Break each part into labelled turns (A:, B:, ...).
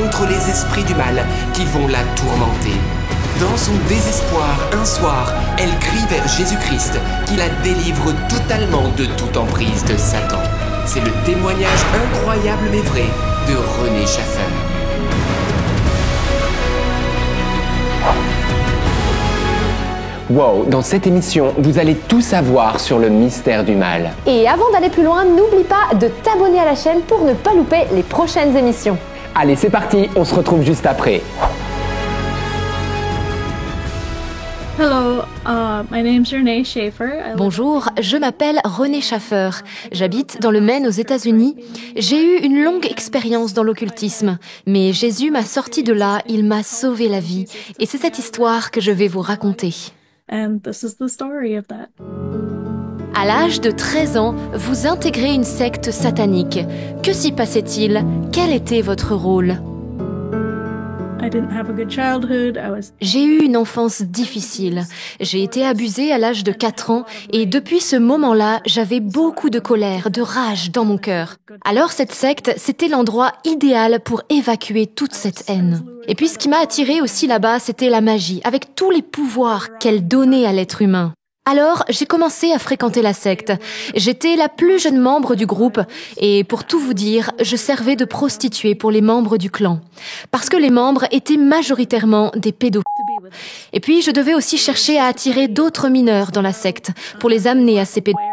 A: contre les esprits du mal qui vont la tourmenter. Dans son désespoir, un soir, elle crie vers Jésus-Christ qui la délivre totalement de toute emprise de Satan. C'est le témoignage incroyable mais vrai de René Schaffer. Wow, dans cette émission, vous allez tout savoir sur le mystère du mal.
B: Et avant d'aller plus loin, n'oublie pas de t'abonner à la chaîne pour ne pas louper les prochaines émissions.
A: Allez, c'est parti, on se retrouve juste après.
C: Hello, my name's Renee Schaefer.
B: Bonjour, je m'appelle René Schaffer. J'habite dans le Maine aux États-Unis. J'ai eu une longue expérience dans l'occultisme, mais Jésus m'a sorti de là, il m'a sauvé la vie. Et c'est cette histoire que je vais vous raconter.
C: And this is the story of that.
B: À l'âge de 13 ans, vous intégrez une secte satanique. Que s'y passait-il? Quel était votre rôle?
C: I didn't have a good childhood.
B: J'ai eu une enfance difficile. J'ai été abusée à l'âge de 4 ans et depuis ce moment-là, j'avais beaucoup de colère, de rage dans mon cœur. Alors cette secte, c'était l'endroit idéal pour évacuer toute cette haine. Et puis ce qui m'a attirée aussi là-bas, c'était la magie, avec tous les pouvoirs qu'elle donnait à l'être humain. Alors, j'ai commencé à fréquenter la secte. J'étais la plus jeune membre du groupe et pour tout vous dire, je servais de prostituée pour les membres du clan. Parce que les membres étaient majoritairement des pédophiles. Et puis, je devais aussi chercher à attirer d'autres mineurs dans la secte pour les amener à ces pédophiles.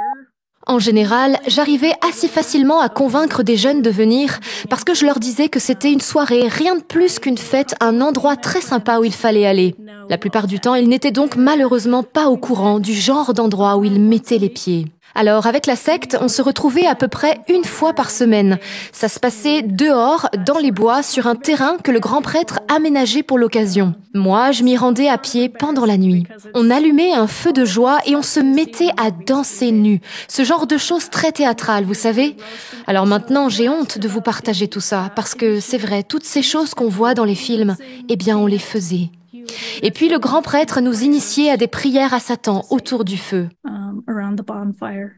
B: En général, j'arrivais assez facilement à convaincre des jeunes de venir parce que je leur disais que c'était une soirée, rien de plus qu'une fête, un endroit très sympa où il fallait aller. La plupart du temps, ils n'étaient donc malheureusement pas au courant du genre d'endroit où ils mettaient les pieds. Alors, avec la secte, on se retrouvait à peu près une fois par semaine. Ça se passait dehors, dans les bois, sur un terrain que le grand prêtre aménageait pour l'occasion. Moi, je m'y rendais à pied pendant la nuit. On allumait un feu de joie et on se mettait à danser nus. Ce genre de choses très théâtrales, vous savez. Alors maintenant, j'ai honte de vous partager tout ça, parce que c'est vrai, toutes ces choses qu'on voit dans les films, eh bien, on les faisait. Et puis le grand prêtre nous initiait à des prières à Satan autour du feu.
C: Around the bonfire.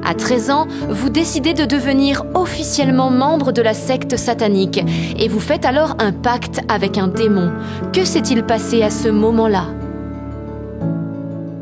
B: À 13 ans, vous décidez de devenir officiellement membre de la secte satanique et vous faites alors un pacte avec un démon. Que s'est-il passé à ce moment-là?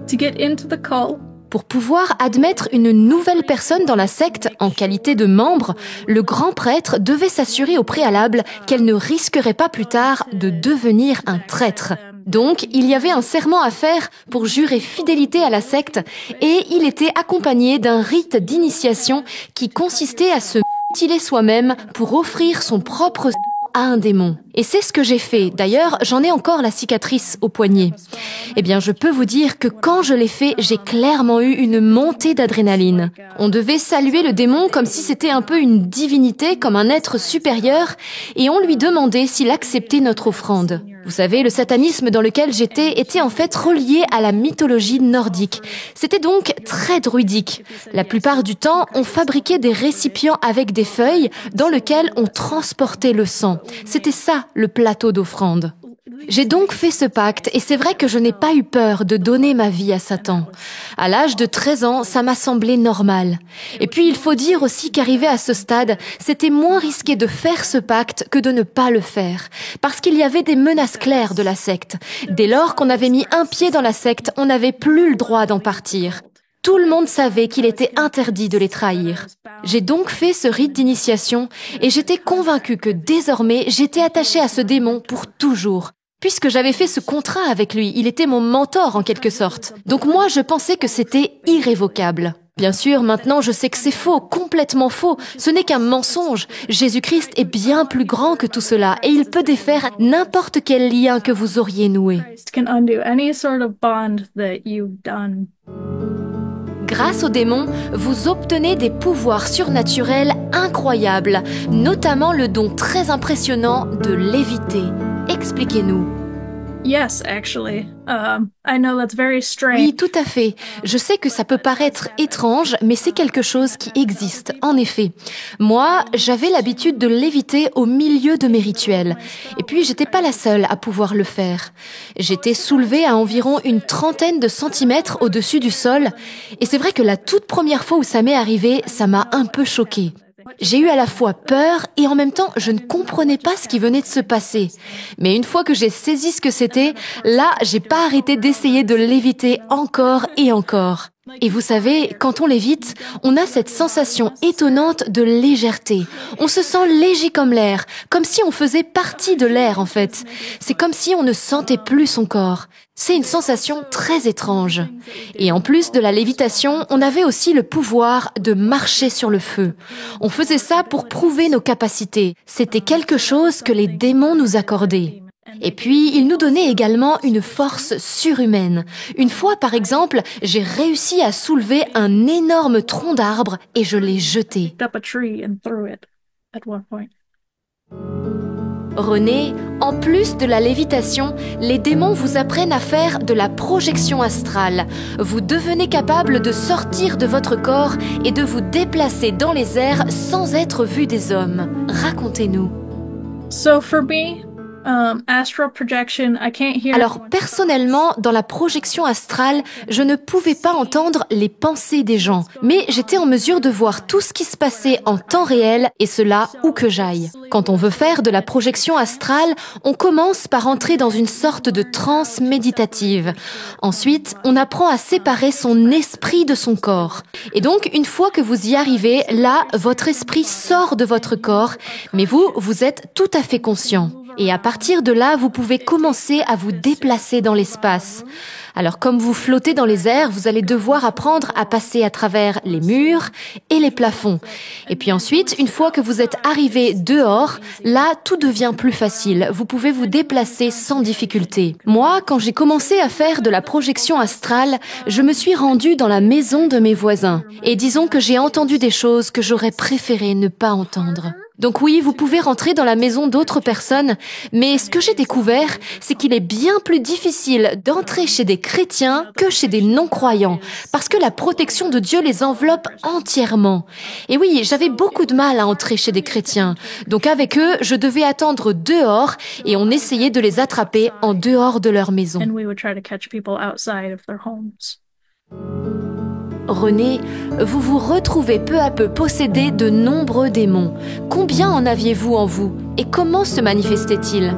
C: To get into the cult,
B: Pour pouvoir admettre une nouvelle personne dans la secte en qualité de membre, le grand prêtre devait s'assurer au préalable qu'elle ne risquerait pas plus tard de devenir un traître. Donc, il y avait un serment à faire pour jurer fidélité à la secte et il était accompagné d'un rite d'initiation qui consistait à se mutiler soi-même pour offrir son propre à un démon. Et c'est ce que j'ai fait. D'ailleurs, j'en ai encore la cicatrice au poignet. Eh bien, je peux vous dire que quand je l'ai fait, j'ai clairement eu une montée d'adrénaline. On devait saluer le démon comme si c'était un peu une divinité, comme un être supérieur, et on lui demandait s'il acceptait notre offrande. Vous savez, le satanisme dans lequel j'étais était en fait relié à la mythologie nordique. C'était donc très druidique. La plupart du temps, on fabriquait des récipients avec des feuilles dans lesquels on transportait le sang. C'était ça, le plateau d'offrande. J'ai donc fait ce pacte et c'est vrai que je n'ai pas eu peur de donner ma vie à Satan. À l'âge de 13 ans, ça m'a semblé normal. Et puis il faut dire aussi qu'arrivé à ce stade, c'était moins risqué de faire ce pacte que de ne pas le faire. Parce qu'il y avait des menaces claires de la secte. Dès lors qu'on avait mis un pied dans la secte, on n'avait plus le droit d'en partir. Tout le monde savait qu'il était interdit de les trahir. J'ai donc fait ce rite d'initiation et j'étais convaincue que désormais j'étais attachée à ce démon pour toujours. Puisque j'avais fait ce contrat avec lui, il était mon mentor en quelque sorte. Donc moi, je pensais que c'était irrévocable. Bien sûr, maintenant je sais que c'est faux, complètement faux. Ce n'est qu'un mensonge. Jésus-Christ est bien plus grand que tout cela et il peut défaire n'importe quel lien que vous auriez noué.
C: Christ can undo any sort of bond that you've done.
B: Grâce au démon, vous obtenez des pouvoirs surnaturels incroyables, notamment le don très impressionnant de léviter. Expliquez-nous.
C: Yes, actually. I know that's very strange.
B: Oui, tout à fait. Je sais que ça peut paraître étrange, mais c'est quelque chose qui existe, en effet. Moi, j'avais l'habitude de léviter au milieu de mes rituels. Et puis, j'étais pas la seule à pouvoir le faire. J'étais soulevée à environ une trentaine de centimètres au-dessus du sol. Et c'est vrai que la toute première fois où ça m'est arrivé, ça m'a un peu choquée. J'ai eu à la fois peur et en même temps, je ne comprenais pas ce qui venait de se passer. Mais une fois que j'ai saisi ce que c'était, là, j'ai pas arrêté d'essayer de léviter encore et encore. Et vous savez, quand on lévite, on a cette sensation étonnante de légèreté. On se sent léger comme l'air, comme si on faisait partie de l'air en fait. C'est comme si on ne sentait plus son corps. C'est une sensation très étrange. Et en plus de la lévitation, on avait aussi le pouvoir de marcher sur le feu. On faisait ça pour prouver nos capacités. C'était quelque chose que les démons nous accordaient. Et puis, il nous donnait également une force surhumaine. Une fois, par exemple, j'ai réussi à soulever un énorme tronc d'arbre et je l'ai jeté.
C: Up a tree and threw it at one point.
B: René, en plus de la lévitation, les démons vous apprennent à faire de la projection astrale. Vous devenez capable de sortir de votre corps et de vous déplacer dans les airs sans être vu des hommes. Racontez-nous.
C: So for me, astral projection, I can't hear.
B: Alors personnellement, dans la projection astrale, je ne pouvais pas entendre les pensées des gens, mais j'étais en mesure de voir tout ce qui se passait en temps réel, et cela où que j'aille. Quand on veut faire de la projection astrale, on commence par entrer dans une sorte de transe méditative. Ensuite, on apprend à séparer son esprit de son corps. Et donc, une fois que vous y arrivez, là, votre esprit sort de votre corps, mais vous êtes tout à fait conscient. Et à partir de là, vous pouvez commencer à vous déplacer dans l'espace. Alors comme vous flottez dans les airs, vous allez devoir apprendre à passer à travers les murs et les plafonds. Et puis ensuite, une fois que vous êtes arrivé dehors, là, tout devient plus facile. Vous pouvez vous déplacer sans difficulté. Moi, quand j'ai commencé à faire de la projection astrale, je me suis rendue dans la maison de mes voisins. Et disons que j'ai entendu des choses que j'aurais préféré ne pas entendre. Donc oui, vous pouvez rentrer dans la maison d'autres personnes, mais ce que j'ai découvert, c'est qu'il est bien plus difficile d'entrer chez des chrétiens que chez des non-croyants, parce que la protection de Dieu les enveloppe entièrement. Et oui, j'avais beaucoup de mal à entrer chez des chrétiens, donc avec eux, je devais attendre dehors et on essayait de les attraper en dehors de leur maison.
C: And we would try to catch people outside of their homes.
B: René, vous vous retrouvez peu à peu possédé de nombreux démons. Combien en aviez-vous en vous et comment se manifestaient-ils ?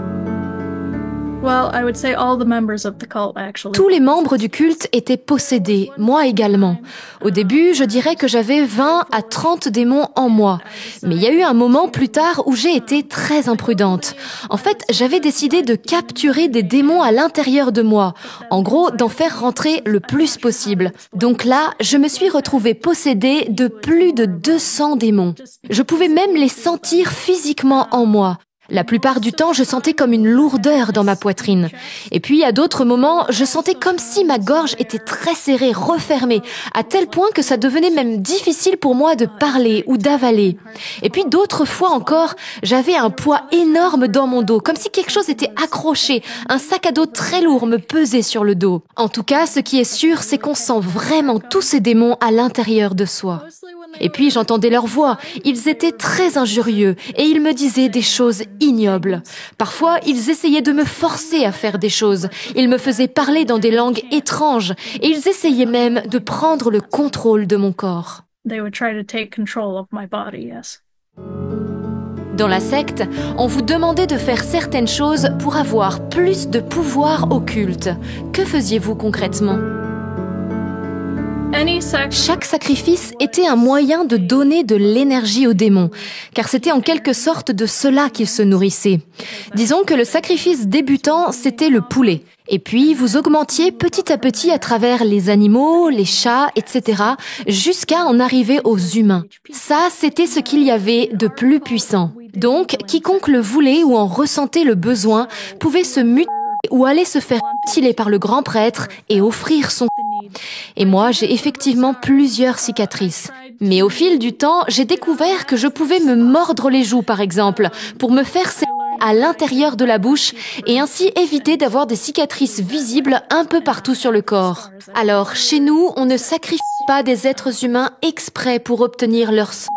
C: Well, I would say all the members of the cult actually.
B: Tous les membres du culte étaient possédés, moi également. Au début, je dirais que j'avais 20 à 30 démons en moi. Mais il y a eu un moment plus tard où j'ai été très imprudente. En fait, j'avais décidé de capturer des démons à l'intérieur de moi. En gros, d'en faire rentrer le plus possible. Donc là, je me suis retrouvée possédée de plus de 200 démons. Je pouvais même les sentir physiquement en moi. La plupart du temps, je sentais comme une lourdeur dans ma poitrine. Et puis, à d'autres moments, je sentais comme si ma gorge était très serrée, refermée, à tel point que ça devenait même difficile pour moi de parler ou d'avaler. Et puis, d'autres fois encore, j'avais un poids énorme dans mon dos, comme si quelque chose était accroché, un sac à dos très lourd me pesait sur le dos. En tout cas, ce qui est sûr, c'est qu'on sent vraiment tous ces démons à l'intérieur de soi. Et puis j'entendais leur voix, ils étaient très injurieux et ils me disaient des choses ignobles. Parfois, ils essayaient de me forcer à faire des choses. Ils me faisaient parler dans des langues étranges et ils essayaient même de prendre le contrôle de mon corps.
C: They would try to take control of my body, yes.
B: Dans la secte, on vous demandait de faire certaines choses pour avoir plus de pouvoir occulte. Que faisiez-vous concrètement ? Chaque sacrifice était un moyen de donner de l'énergie aux démons, car c'était en quelque sorte de cela qu'ils se nourrissaient. Disons que le sacrifice débutant, c'était le poulet. Et puis, vous augmentiez petit à petit à travers les animaux, les chats, etc., jusqu'à en arriver aux humains. Ça, c'était ce qu'il y avait de plus puissant. Donc, quiconque le voulait ou en ressentait le besoin pouvait se mutiler ou aller se faire mutiler par le grand prêtre et offrir son. Et moi, j'ai effectivement plusieurs cicatrices. Mais au fil du temps, j'ai découvert que je pouvais me mordre les joues, par exemple, pour me faire saigner à l'intérieur de la bouche et ainsi éviter d'avoir des cicatrices visibles un peu partout sur le corps. Alors, chez nous, on ne sacrifie pas des êtres humains exprès pour obtenir leur sang,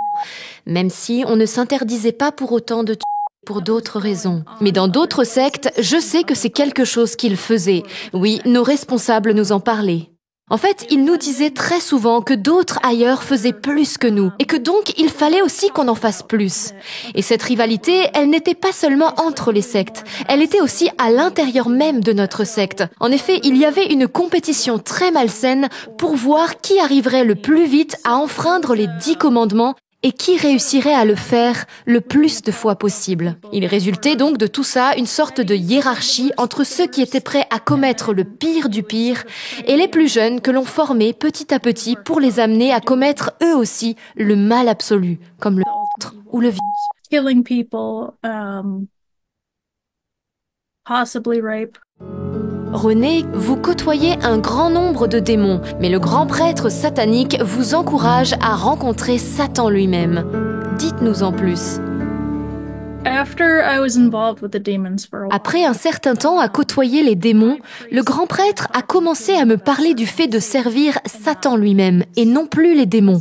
B: même si on ne s'interdisait pas pour autant de tuer pour d'autres raisons. Mais dans d'autres sectes, je sais que c'est quelque chose qu'ils faisaient. Oui, nos responsables nous en parlaient. En fait, il nous disait très souvent que d'autres ailleurs faisaient plus que nous et que donc il fallait aussi qu'on en fasse plus. Et cette rivalité, elle n'était pas seulement entre les sectes, elle était aussi à l'intérieur même de notre secte. En effet, il y avait une compétition très malsaine pour voir qui arriverait le plus vite à enfreindre les 10 commandements et qui réussirait à le faire le plus de fois possible. Il résultait donc de tout ça une sorte de hiérarchie entre ceux qui étaient prêts à commettre le pire du pire et les plus jeunes que l'on formait petit à petit pour les amener à commettre eux aussi le mal absolu, comme le meurtre ou le viol.
C: Killing people, possibly rape.
B: René, vous côtoyez un grand nombre de démons, mais le grand prêtre satanique vous encourage à rencontrer Satan lui-même. Dites-nous en plus. Après un certain temps à côtoyer les démons, le grand prêtre a commencé à me parler du fait de servir Satan lui-même et non plus les démons.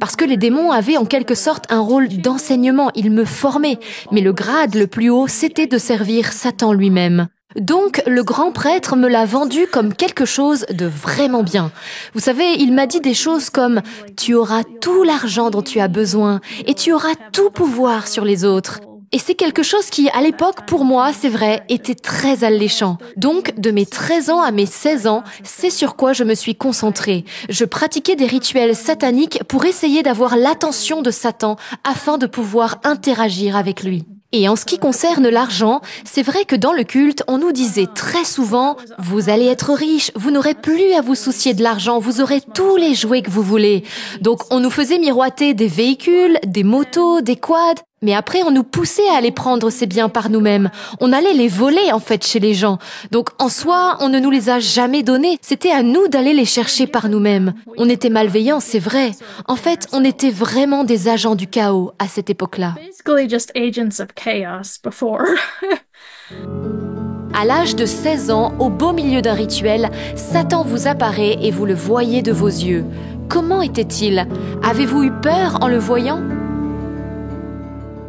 B: Parce que les démons avaient en quelque sorte un rôle d'enseignement, ils me formaient, mais le grade le plus haut, c'était de servir Satan lui-même. Donc, le grand prêtre me l'a vendu comme quelque chose de vraiment bien. Vous savez, il m'a dit des choses comme « Tu auras tout l'argent dont tu as besoin et tu auras tout pouvoir sur les autres ». Et c'est quelque chose qui, à l'époque, pour moi, c'est vrai, était très alléchant. Donc, de mes 13 ans à mes 16 ans, c'est sur quoi je me suis concentrée. Je pratiquais des rituels sataniques pour essayer d'avoir l'attention de Satan afin de pouvoir interagir avec lui. Et en ce qui concerne l'argent, c'est vrai que dans le culte, on nous disait très souvent « Vous allez être riche, vous n'aurez plus à vous soucier de l'argent, vous aurez tous les jouets que vous voulez. » Donc on nous faisait miroiter des véhicules, des motos, des quads, mais après on nous poussait à aller prendre ces biens par nous-mêmes. On allait les voler en fait chez les gens. Donc en soi, on ne nous les a jamais donnés, c'était à nous d'aller les chercher par nous-mêmes. On était malveillants, c'est vrai. En fait, on était vraiment des agents du chaos à cette époque-là.
C: Basically just agents of chaos before.
B: À l'âge de 16 ans, au beau milieu d'un rituel, Satan vous apparaît et vous le voyez de vos yeux. Comment était-il? Avez-vous eu peur en le voyant?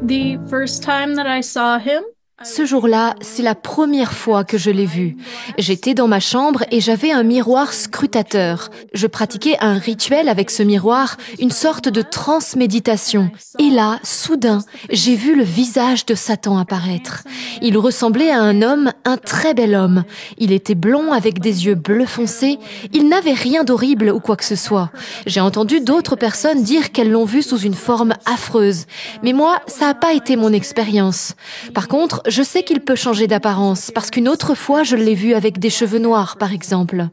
C: The first time that I saw him,
B: Ce jour-là, c'est la première fois que je l'ai vu. J'étais dans ma chambre et j'avais un miroir scrutateur. Je pratiquais un rituel avec ce miroir, une sorte de transméditation. Et là, soudain, j'ai vu le visage de Satan apparaître. Il ressemblait à un homme, un très bel homme. Il était blond avec des yeux bleu foncé. Il n'avait rien d'horrible ou quoi que ce soit. J'ai entendu d'autres personnes dire qu'elles l'ont vu sous une forme affreuse. Mais moi, ça n'a pas été mon expérience. Par contre, je sais qu'il peut changer d'apparence, parce qu'une autre fois, je l'ai vu avec des cheveux noirs, par exemple.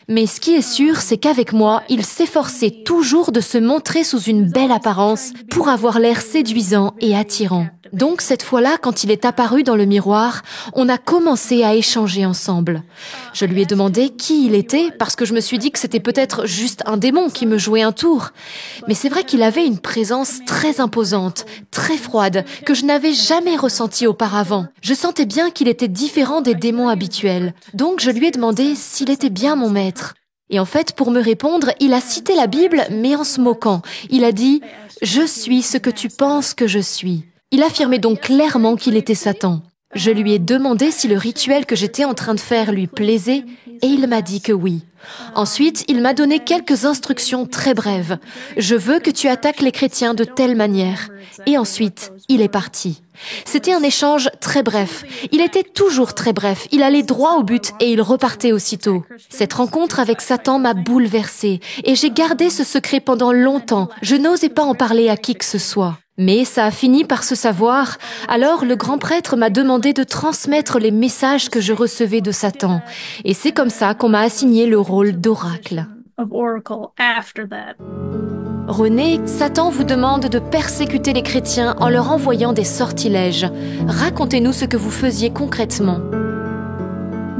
B: Mais ce qui est sûr, c'est qu'avec moi, il s'efforçait toujours de se montrer sous une belle apparence pour avoir l'air séduisant et attirant. Donc cette fois-là, quand il est apparu dans le miroir, on a commencé à échanger ensemble. Je lui ai demandé qui il était, parce que je me suis dit que c'était peut-être juste un démon qui me jouait un tour. Mais c'est vrai qu'il avait une présence très imposante, très froide, que je n'avais jamais ressentie auparavant. Je sentais bien qu'il était différent des démons habituels. Donc je lui ai demandé s'il était bien mon maître. Et en fait, pour me répondre, il a cité la Bible, mais en se moquant. Il a dit « Je suis ce que tu penses que je suis ». Il affirmait donc clairement qu'il était Satan. Je lui ai demandé si le rituel que j'étais en train de faire lui plaisait et il m'a dit que oui. Ensuite, il m'a donné quelques instructions très brèves. Je veux que tu attaques les chrétiens de telle manière. Et ensuite, il est parti. C'était un échange très bref. Il était toujours très bref. Il allait droit au but et il repartait aussitôt. Cette rencontre avec Satan m'a bouleversée et j'ai gardé ce secret pendant longtemps. Je n'osais pas en parler à qui que ce soit. Mais ça a fini par se savoir. Alors le grand prêtre m'a demandé de transmettre les messages que je recevais de Satan. Et c'est comme ça qu'on m'a assigné le rôle d'oracle. René, Satan vous demande de persécuter les chrétiens en leur envoyant des sortilèges. Racontez-nous ce que vous faisiez concrètement.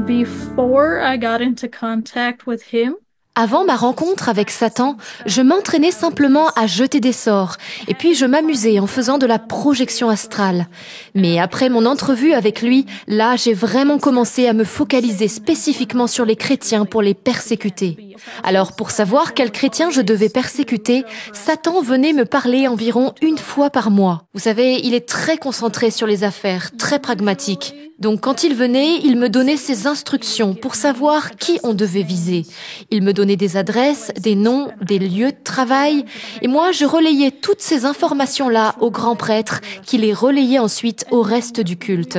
C: Before I got into contact with him,
B: Avant ma rencontre avec Satan, je m'entraînais simplement à jeter des sorts et puis je m'amusais en faisant de la projection astrale. Mais après mon entrevue avec lui, là j'ai vraiment commencé à me focaliser spécifiquement sur les chrétiens pour les persécuter. Alors pour savoir quels chrétiens je devais persécuter, Satan venait me parler environ une fois par mois. Vous savez, il est très concentré sur les affaires, très pragmatique. Donc quand il venait, il me donnait ses instructions pour savoir qui on devait viser. Il me donnait des adresses, des noms, des lieux de travail. Et moi, je relayais toutes ces informations-là au grand prêtre qui les relayait ensuite au reste du culte.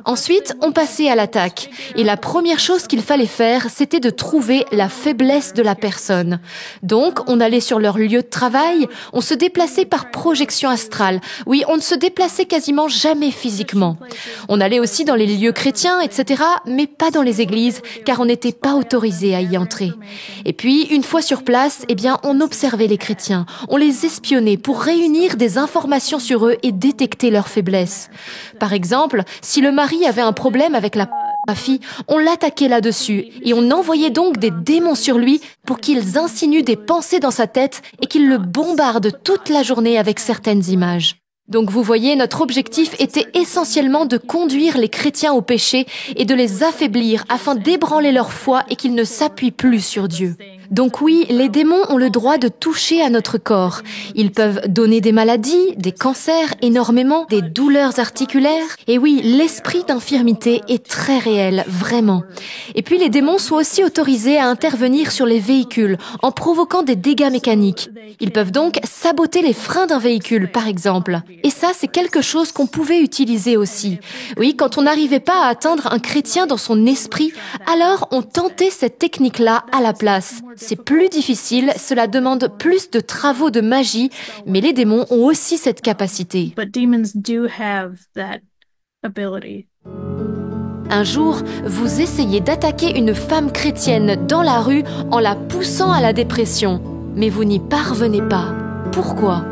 B: Ensuite, on passait à l'attaque. Et la première chose qu'il fallait faire, c'était de trouver la faiblesse de la personne. Donc, on allait sur leur lieu de travail, on se déplaçait par projection astrale. Oui, on ne se déplaçait quasiment jamais physiquement. On allait aussi dans les lieux chrétiens, etc., mais pas dans les églises, car on n'était pas autorisé à y entrer. Et puis, une fois sur place, eh bien, on observait les chrétiens. On les espionnait pour réunir des informations sur eux et détecter leurs faiblesses. Par exemple, si le mari avait un problème avec la fille, on l'attaquait là-dessus et on envoyait donc des démons sur lui pour qu'ils insinuent des pensées dans sa tête et qu'ils le bombardent toute la journée avec certaines images. Donc vous voyez, notre objectif était essentiellement de conduire les chrétiens au péché et de les affaiblir afin d'ébranler leur foi et qu'ils ne s'appuient plus sur Dieu. Donc oui, les démons ont le droit de toucher à notre corps. Ils peuvent donner des maladies, des cancers énormément, des douleurs articulaires. Et oui, l'esprit d'infirmité est très réel, vraiment. Et puis les démons sont aussi autorisés à intervenir sur les véhicules en provoquant des dégâts mécaniques. Ils peuvent donc saboter les freins d'un véhicule, par exemple. Et ça, c'est quelque chose qu'on pouvait utiliser aussi. Oui, quand on n'arrivait pas à atteindre un chrétien dans son esprit, alors on tentait cette technique-là à la place. C'est plus difficile, cela demande plus de travaux de magie, mais les démons ont aussi cette capacité. Un jour, vous essayez d'attaquer une femme chrétienne dans la rue en la poussant à la dépression, mais vous n'y parvenez pas. Pourquoi ?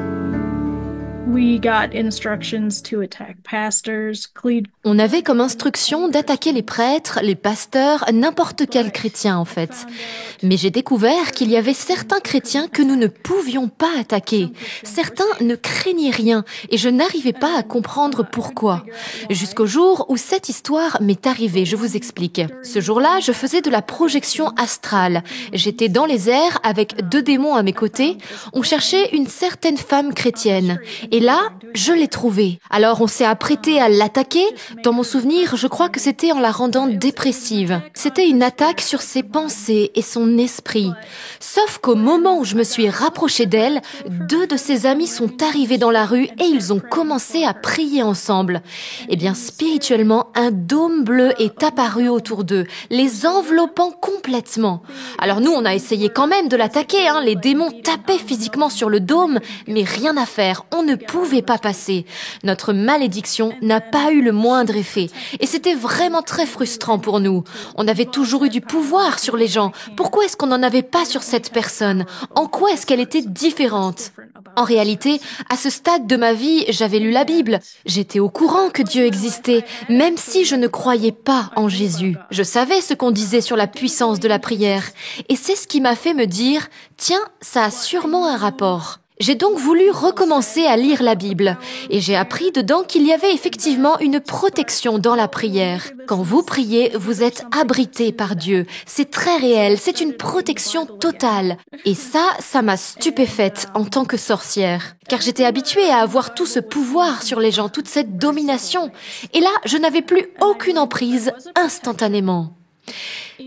B: On avait comme instruction d'attaquer les prêtres, les pasteurs, n'importe quel chrétien en fait. Mais j'ai découvert qu'il y avait certains chrétiens que nous ne pouvions pas attaquer. Certains ne craignaient rien et je n'arrivais pas à comprendre pourquoi. Jusqu'au jour où cette histoire m'est arrivée, je vous explique. Ce jour-là, je faisais de la projection astrale. J'étais dans les airs avec 2 démons à mes côtés. On cherchait une certaine femme chrétienne. Et là, je l'ai trouvée. Alors on s'est apprêté à l'attaquer. Dans mon souvenir, je crois que c'était en la rendant dépressive. C'était une attaque sur ses pensées et son esprit. Sauf qu'au moment où je me suis rapprochée d'elle, 2 de ses amis sont arrivés dans la rue et ils ont commencé à prier ensemble. Eh bien, spirituellement, un dôme bleu est apparu autour d'eux, les enveloppant complètement. Alors nous, on a essayé quand même de l'attaquer, hein. Les démons tapaient physiquement sur le dôme, mais rien à faire. On ne pouvait pas passer. Notre malédiction n'a pas eu le moindre effet. Et c'était vraiment très frustrant pour nous. On avait toujours eu du pouvoir sur les gens. Pourquoi est-ce qu'on n'en avait pas sur cette personne? En quoi est-ce qu'elle était différente? En réalité, à ce stade de ma vie, j'avais lu la Bible. J'étais au courant que Dieu existait, même si je ne croyais pas en Jésus. Je savais ce qu'on disait sur la puissance de la prière. Et c'est ce qui m'a fait me dire, tiens, ça a sûrement un rapport. J'ai donc voulu recommencer à lire la Bible et j'ai appris dedans qu'il y avait effectivement une protection dans la prière. Quand vous priez, vous êtes abrité par Dieu. C'est très réel, c'est une protection totale. Et ça m'a stupéfaite en tant que sorcière. Car j'étais habituée à avoir tout ce pouvoir sur les gens, toute cette domination. Et là, je n'avais plus aucune emprise instantanément.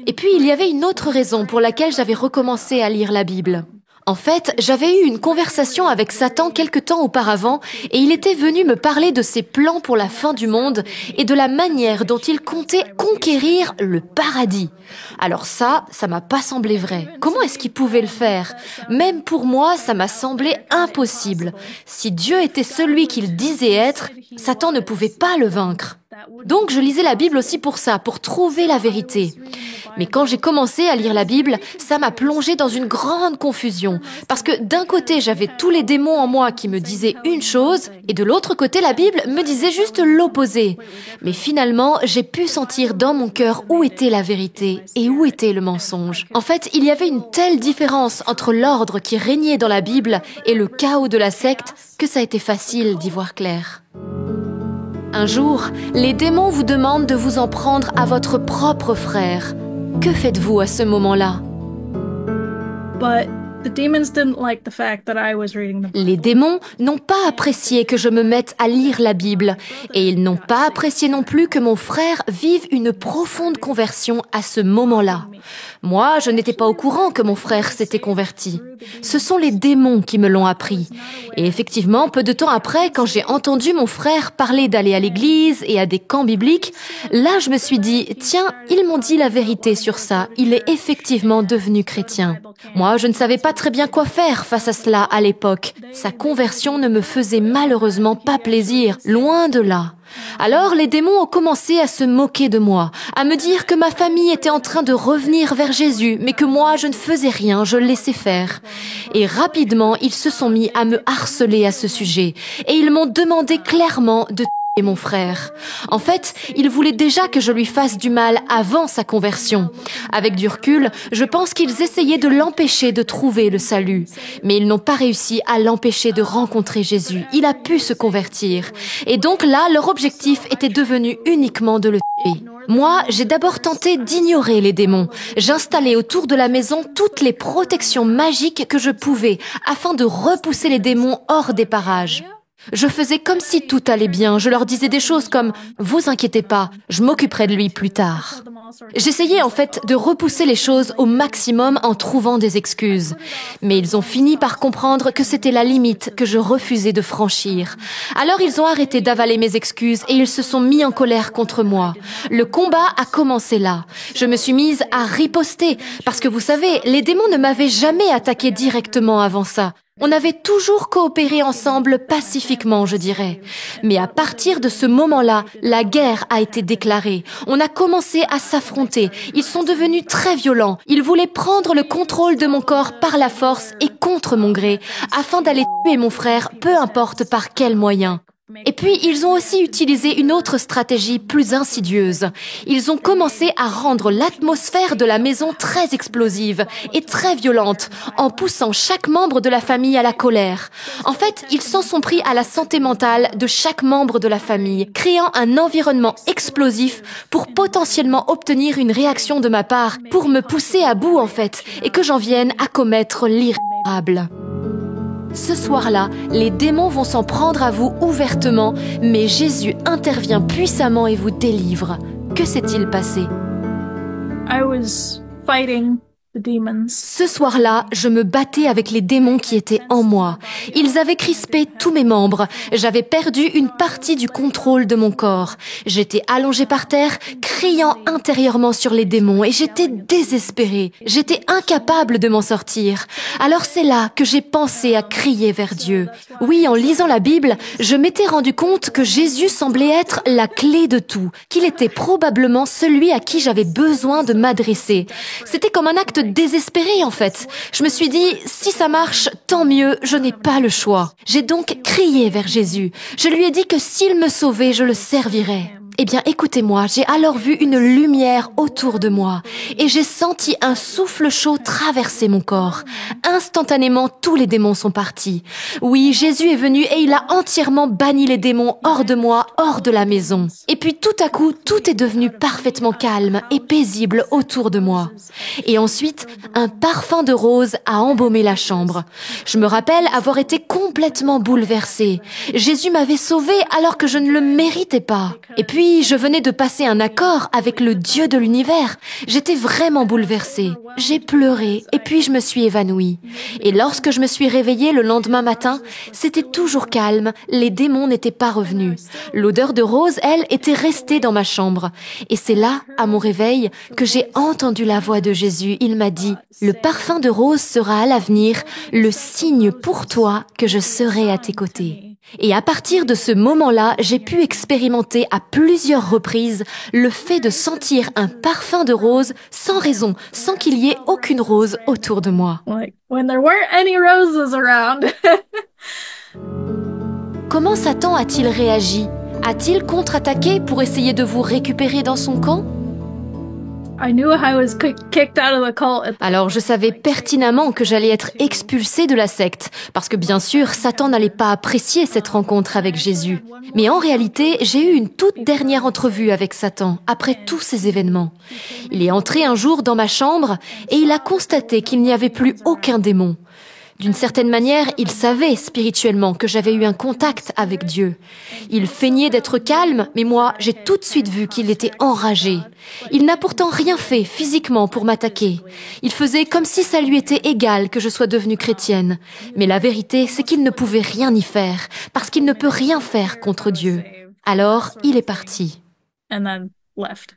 B: Et puis, il y avait une autre raison pour laquelle j'avais recommencé à lire la Bible. En fait, j'avais eu une conversation avec Satan quelque temps auparavant et il était venu me parler de ses plans pour la fin du monde et de la manière dont il comptait conquérir le paradis. Alors ça m'a pas semblé vrai. Comment est-ce qu'il pouvait le faire? Même pour moi, ça m'a semblé impossible. Si Dieu était celui qu'il disait être, Satan ne pouvait pas le vaincre. Donc je lisais la Bible aussi pour ça, pour trouver la vérité. Mais quand j'ai commencé à lire la Bible, ça m'a plongée dans une grande confusion. Parce que d'un côté, j'avais tous les démons en moi qui me disaient une chose, et de l'autre côté, la Bible me disait juste l'opposé. Mais finalement, j'ai pu sentir dans mon cœur où était la vérité et où était le mensonge. En fait, il y avait une telle différence entre l'ordre qui régnait dans la Bible et le chaos de la secte que ça a été facile d'y voir clair. Un jour, les démons vous demandent de vous en prendre à votre propre frère. Que faites-vous à ce moment-là?
C: The demons didn't like the fact that I was reading the Bible.
B: Les démons n'ont pas apprécié que je me mette à lire la Bible et ils n'ont pas apprécié non plus que mon frère vive une profonde conversion à ce moment-là. Moi, je n'étais pas au courant que mon frère s'était converti. Ce sont les démons qui me l'ont appris. Et effectivement, peu de temps après, quand j'ai entendu mon frère parler d'aller à l'église et à des camps bibliques, là, je me suis dit, tiens, ils m'ont dit la vérité sur ça. Il est effectivement devenu chrétien. Moi, je ne savais pas très bien quoi faire face à cela à l'époque. Sa conversion ne me faisait malheureusement pas plaisir, loin de là. Alors les démons ont commencé à se moquer de moi, à me dire que ma famille était en train de revenir vers Jésus, mais que moi je ne faisais rien, je laissais faire. Et rapidement, ils se sont mis à me harceler à ce sujet, et ils m'ont demandé clairement de tuer mon frère. En fait, ils voulaient déjà que je lui fasse du mal avant sa conversion. Avec du recul, je pense qu'ils essayaient de l'empêcher de trouver le salut. Mais ils n'ont pas réussi à l'empêcher de rencontrer Jésus. Il a pu se convertir. Et donc là, leur objectif était devenu uniquement de le tuer. Moi, j'ai d'abord tenté d'ignorer les démons. J'installais autour de la maison toutes les protections magiques que je pouvais afin de repousser les démons hors des parages. Je faisais comme si tout allait bien. Je leur disais des choses comme « Vous inquiétez pas, je m'occuperai de lui plus tard ». J'essayais en fait de repousser les choses au maximum en trouvant des excuses. Mais ils ont fini par comprendre que c'était la limite que je refusais de franchir. Alors ils ont arrêté d'avaler mes excuses et ils se sont mis en colère contre moi. Le combat a commencé là. Je me suis mise à riposter parce que vous savez, les démons ne m'avaient jamais attaqué directement avant ça. On avait toujours coopéré ensemble pacifiquement, je dirais. Mais à partir de ce moment-là, la guerre a été déclarée. On a commencé à s'affronter. Ils sont devenus très violents. Ils voulaient prendre le contrôle de mon corps par la force et contre mon gré, afin d'aller tuer mon frère, peu importe par quel moyen. Et puis, ils ont aussi utilisé une autre stratégie plus insidieuse. Ils ont commencé à rendre l'atmosphère de la maison très explosive et très violente, en poussant chaque membre de la famille à la colère. En fait, ils s'en sont pris à la santé mentale de chaque membre de la famille, créant un environnement explosif pour potentiellement obtenir une réaction de ma part, pour me pousser à bout en fait, et que j'en vienne à commettre l'irréparable. Ce soir-là, les démons vont s'en prendre à vous ouvertement, mais Jésus intervient puissamment et vous délivre. Que s'est-il passé?
C: I was fighting the demons.
B: Ce soir-là, je me battais avec les démons qui étaient en moi. Ils avaient crispé tous mes membres. J'avais perdu une partie du contrôle de mon corps. J'étais allongée par terre, criant intérieurement sur les démons et j'étais désespérée. J'étais incapable de m'en sortir. Alors c'est là que j'ai pensé à crier vers Dieu. Oui, en lisant la Bible, je m'étais rendu compte que Jésus semblait être la clé de tout, qu'il était probablement celui à qui j'avais besoin de m'adresser. C'était comme un acte désespéré en fait. Je me suis dit, si ça marche, tant mieux, je n'ai pas le choix. J'ai donc crié vers Jésus. Je lui ai dit que s'il me sauvait, je le servirais. Eh bien, écoutez-moi, j'ai alors vu une lumière autour de moi et j'ai senti un souffle chaud traverser mon corps. Instantanément, tous les démons sont partis. Oui, Jésus est venu et il a entièrement banni les démons hors de moi, hors de la maison. Et puis tout à coup, tout est devenu parfaitement calme et paisible autour de moi. Et ensuite, un parfum de rose a embaumé la chambre. Je me rappelle avoir été complètement bouleversée. Jésus m'avait sauvée alors que je ne le méritais pas. Et puis, je venais de passer un accord avec le Dieu de l'univers. J'étais vraiment bouleversée. J'ai pleuré et puis je me suis évanouie. Et lorsque je me suis réveillée le lendemain matin, c'était toujours calme, les démons n'étaient pas revenus. L'odeur de rose, elle, était restée dans ma chambre. Et c'est là, à mon réveil, que j'ai entendu la voix de Jésus. Il m'a dit, « Le parfum de rose sera à l'avenir le signe pour toi que je serai à tes côtés. » Et à partir de ce moment-là, j'ai pu expérimenter à plusieurs reprises le fait de sentir un parfum de rose sans raison, sans qu'il y ait aucune rose autour de moi.
C: Like, when there weren't any roses around.
B: Comment Satan a-t-il réagi? A-t-il contre-attaqué pour essayer de vous récupérer dans son camp?
C: I knew I was kicked out of the cult.
B: Alors je savais pertinemment que j'allais être expulsée de la secte, parce que bien sûr, Satan n'allait pas apprécier cette rencontre avec Jésus. Mais en réalité, j'ai eu une toute dernière entrevue avec Satan, après tous ces événements. Il est entré un jour dans ma chambre et il a constaté qu'il n'y avait plus aucun démon. D'une certaine manière, il savait spirituellement que j'avais eu un contact avec Dieu. Il feignait d'être calme, mais moi, j'ai tout de suite vu qu'il était enragé. Il n'a pourtant rien fait physiquement pour m'attaquer. Il faisait comme si ça lui était égal que je sois devenue chrétienne. Mais la vérité, c'est qu'il ne pouvait rien y faire, parce qu'il ne peut rien faire contre Dieu. Alors, il est parti.
C: And then left.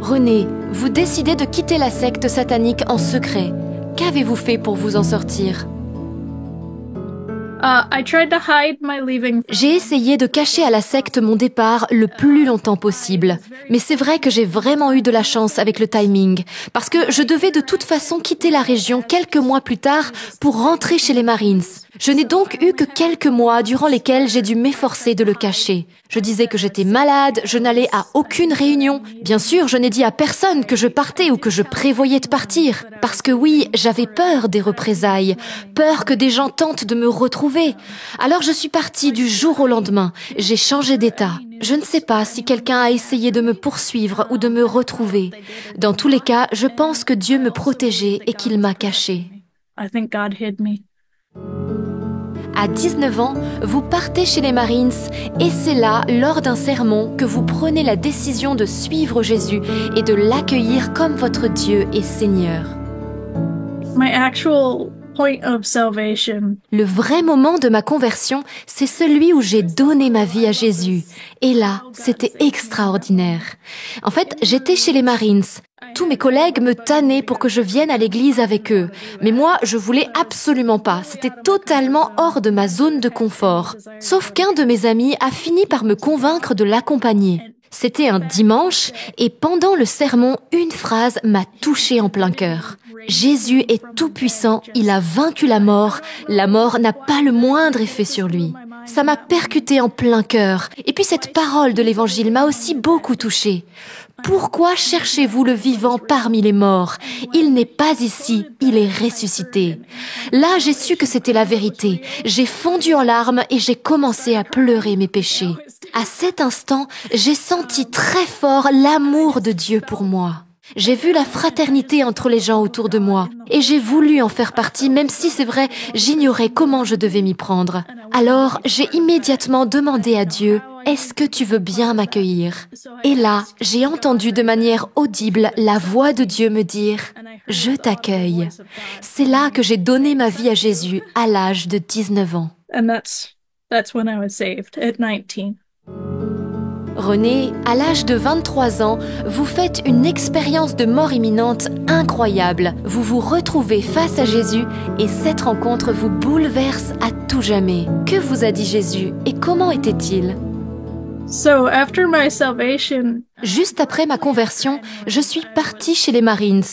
B: René, vous décidez de quitter la secte satanique en secret. Qu'avez-vous fait pour vous en sortir?
C: I tried to hide my leaving.
B: J'ai essayé de cacher à la secte mon départ le plus longtemps possible. Mais c'est vrai que j'ai vraiment eu de la chance avec le timing, parce que je devais de toute façon quitter la région quelques mois plus tard pour rentrer chez les Marines. Je n'ai donc eu que quelques mois durant lesquels j'ai dû m'efforcer de le cacher. Je disais que j'étais malade, je n'allais à aucune réunion. Bien sûr, je n'ai dit à personne que je partais ou que je prévoyais de partir. Parce que oui, j'avais peur des représailles, peur que des gens tentent de me retrouver. Alors je suis partie du jour au lendemain. J'ai changé d'état. Je ne sais pas si quelqu'un a essayé de me poursuivre ou de me retrouver. Dans tous les cas, je pense que Dieu me protégeait et qu'il m'a cachée.
C: I think God hid me.
B: À 19 ans, vous partez chez les Marines et c'est là, lors d'un sermon, que vous prenez la décision de suivre Jésus et de l'accueillir comme votre Dieu et Seigneur.
C: My actual point of salvation.
B: Le vrai moment de ma conversion, c'est celui où j'ai donné ma vie à Jésus. Et là, c'était extraordinaire. En fait, j'étais chez les Marines. Tous mes collègues me tannaient pour que je vienne à l'église avec eux. Mais moi, je voulais absolument pas. C'était totalement hors de ma zone de confort. Sauf qu'un de mes amis a fini par me convaincre de l'accompagner. C'était un dimanche et pendant le sermon, une phrase m'a touchée en plein cœur. Jésus est tout-puissant, il a vaincu la mort n'a pas le moindre effet sur lui. Ça m'a percuté en plein cœur. Et puis cette parole de l'évangile m'a aussi beaucoup touchée. Pourquoi cherchez-vous le vivant parmi les morts? Il n'est pas ici, il est ressuscité. Là, j'ai su que c'était la vérité. J'ai fondu en larmes et j'ai commencé à pleurer mes péchés. À cet instant, j'ai senti très fort l'amour de Dieu pour moi. J'ai vu la fraternité entre les gens autour de moi et j'ai voulu en faire partie, même si c'est vrai, j'ignorais comment je devais m'y prendre. Alors, j'ai immédiatement demandé à Dieu, « Est-ce que tu veux bien m'accueillir ?» Et là, j'ai entendu de manière audible la voix de Dieu me dire, « Je t'accueille. » C'est là que j'ai donné ma vie à Jésus à l'âge de 19 ans.
C: And that's when I was saved, at 19.
B: René, à l'âge de 23 ans, vous faites une expérience de mort imminente incroyable. Vous vous retrouvez face à Jésus et cette rencontre vous bouleverse à tout jamais. Que vous a dit Jésus et comment était-il?
C: So after my salvation,
B: Juste après ma conversion, je suis partie chez les Marines.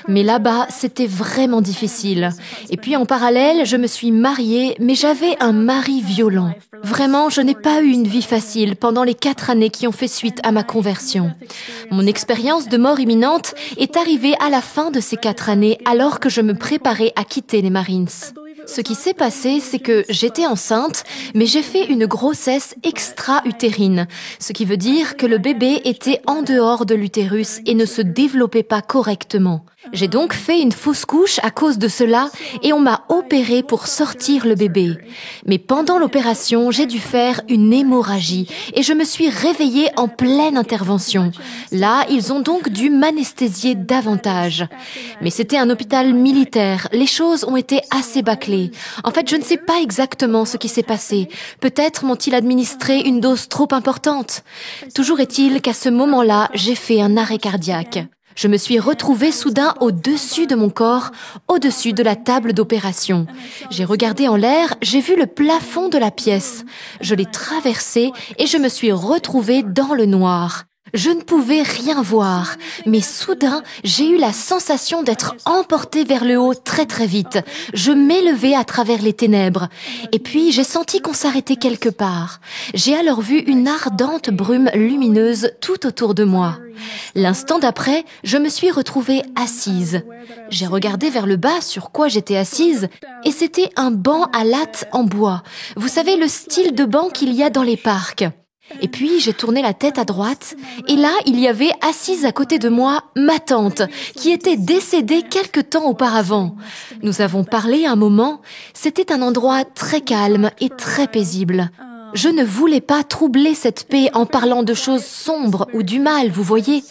B: Mais là-bas, c'était vraiment difficile. Et puis en parallèle, je me suis mariée, mais j'avais un mari violent. Vraiment, je n'ai pas eu une vie facile pendant les 4 années qui ont fait suite à ma conversion. Mon expérience de mort imminente est arrivée à la fin de ces 4 années alors que je me préparais à quitter les Marines. Ce qui s'est passé, c'est que j'étais enceinte, mais j'ai fait une grossesse extra-utérine, ce qui veut dire que le bébé était en dehors de l'utérus et ne se développait pas correctement. J'ai donc fait une fausse couche à cause de cela et on m'a opérée pour sortir le bébé. Mais pendant l'opération, j'ai dû faire une hémorragie et je me suis réveillée en pleine intervention. Là, ils ont donc dû m'anesthésier davantage. Mais c'était un hôpital militaire, les choses ont été assez bâclées. En fait, je ne sais pas exactement ce qui s'est passé. Peut-être m'ont-ils administré une dose trop importante. Toujours est-il qu'à ce moment-là, j'ai fait un arrêt cardiaque. Je me suis retrouvée soudain au-dessus de mon corps, au-dessus de la table d'opération. J'ai regardé en l'air, j'ai vu le plafond de la pièce. Je l'ai traversé et je me suis retrouvée dans le noir. Je ne pouvais rien voir, mais soudain, j'ai eu la sensation d'être emportée vers le haut très très vite. Je m'élevais à travers les ténèbres. Et puis, j'ai senti qu'on s'arrêtait quelque part. J'ai alors vu une ardente brume lumineuse tout autour de moi. L'instant d'après, je me suis retrouvée assise. J'ai regardé vers le bas sur quoi j'étais assise et c'était un banc à lattes en bois. Vous savez, le style de banc qu'il y a dans les parcs. Et puis, j'ai tourné la tête à droite, et là, il y avait assise à côté de moi ma tante, qui était décédée quelque temps auparavant. Nous avons parlé un moment, c'était un endroit très calme et très paisible. Je ne voulais pas troubler cette paix en parlant de choses sombres ou du mal, vous voyez.